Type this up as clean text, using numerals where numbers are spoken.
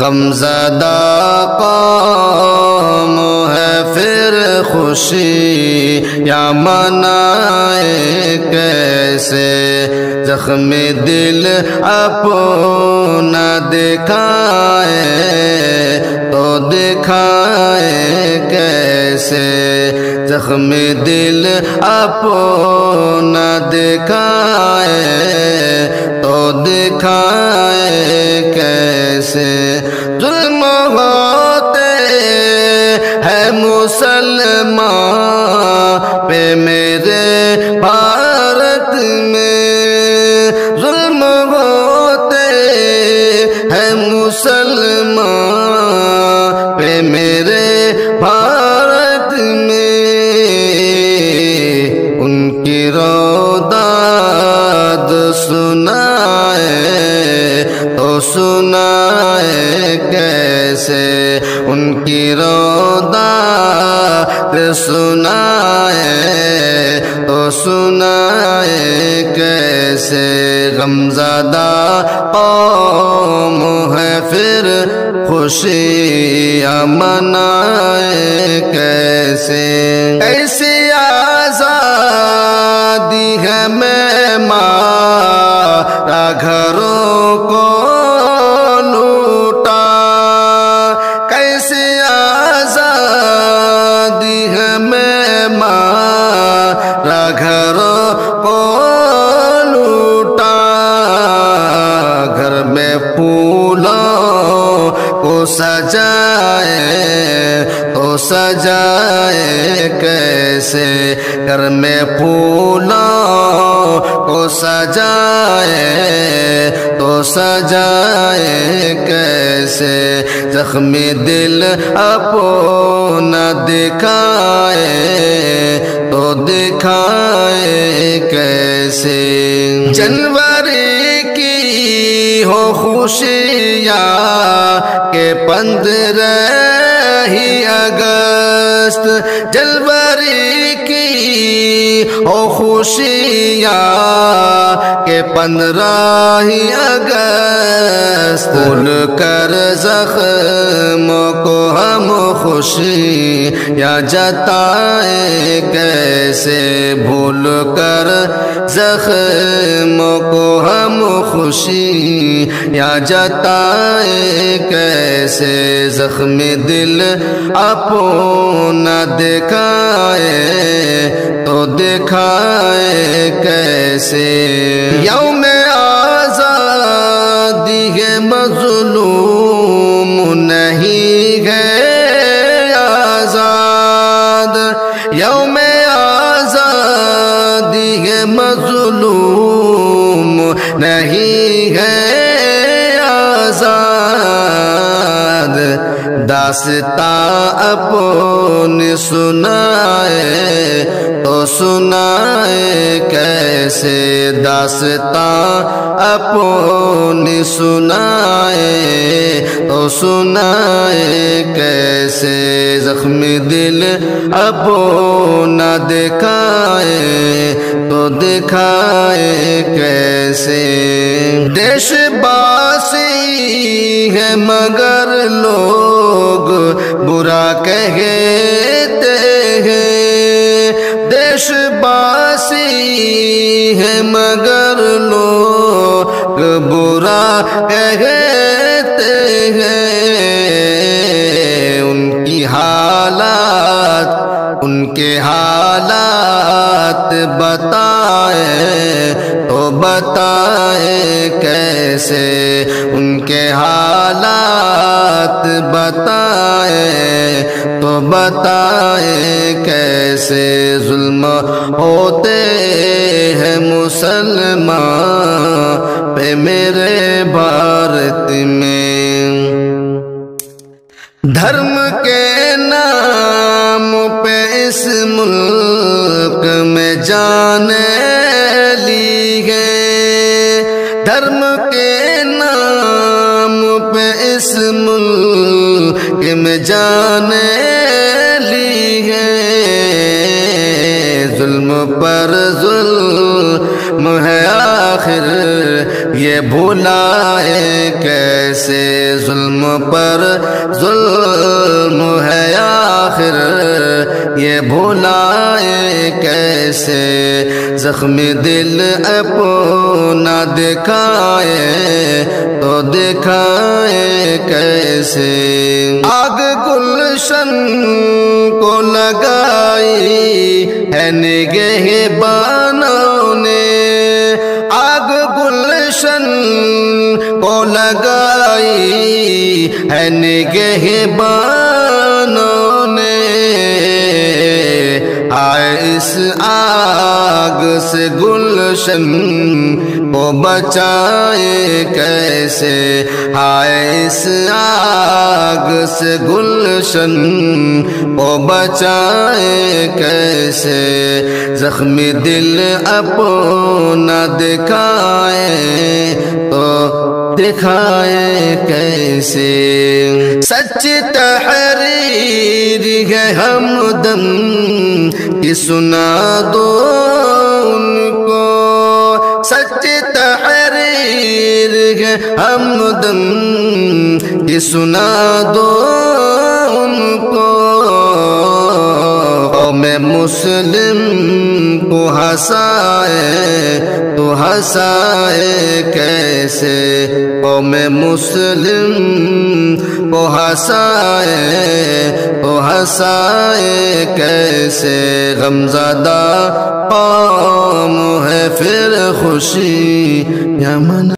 غمزدہ قوم ہے پھر خوشی یا منائے کیسے، زخم دل اپنا دکھائے تو دکھائے کیسے، زخم دل اپنا دکھائے تو دکھائے کیسے، ظلم ہوتے ہیں مسلمان پہ میرے بھارت میں، ظلم ہوتے ہیں مسلمان پہ میرے بھارت میں، ان کی روداد سنائے تو سنائے کیسے، ان کی روداد سنائے تو سنائے کیسے، غمزدہ قوم ہے پھر خوشیاں منائے کیسے، ایسی آزادی ہے میں مارا گھروں کو لوٹا، کیسی آزادی ہے میں مارا گھروں کو لوٹا، گھر میں پھولوں کو سجائے تو سجائے کیسے، گھر میں پھولوں کو سجائے تو سجائے کیسے، زخم دل اپنا دکھائے تو دکھائے کیسے، جنوری کی ہو خوشیاں کہ 15 ہی اگست، جنوری کی ہو خوشیاں کہ 15 ہی اگست، بھول کر زخموں کو ہم خوشی یا جتائے کیسے، بھول کر زخموں کو ہم خوشی یا جتائے کیسے، زخم دل اپنا دکھائے تو دکھائے کیسے، یوم آزادی ہے مظلوم نہیں ہے آزاد، یوم آزادی ہے مظلوم نہیں ہے آزاد، داستان اپنی سنائے تو سنائے کیسے، داستان اپنی سنائے تو سنائے کیسے، زخم دل اپنا دکھائے تو دکھائے کیسے، دیش باسی ہے مگر لوگ برا کہتے ہیں، دیش باسی ہے مگر لوگ برا کہتے ہیں، ان کی حالات ان کے حالات بتائے تو بتائے کیسے، ان کے حالات بتائے تو بتائے کیسے، ظلم ہوتے ہیں مسلمان پہ میرے بھارت میں، دھرم کے نام پہ اس ملک میں جانیں لی ہے، دھرم کے نام پہ اس ملک میں جانیں لی ہے، ظلم پر ظلم ہے آخر یہ بھلائے کیسے ظلم پر ظلم ہے آخر، یہ بھلائے کیسے زخم دل اپنا دکھائے تو دکھائے کیسے۔ آگ گلشن کو لگائی ہے نگہبانوں نے، آگ گلشن کو لگائی ہے نگہبانوں نے، آئے اس آگ سے گلشن کو بچائے کیسے، آئے اس آگ سے گلشن کو بچائے کیسے، زخم دل اپنا دکھائے تو دکھائے کیسے۔ سچ تحریر ہے ہمدم کی سنا دو ان کو، سچ تحریر ہے ہمدم کی سنا دو ان کو، قوم مسلم کو ہنسائے تو ہنسائے کیسے، قوم مسلم کو ہنسائے تو ہنسائے کیسے، غمزدہ قوم ہے پھر خوشی یا من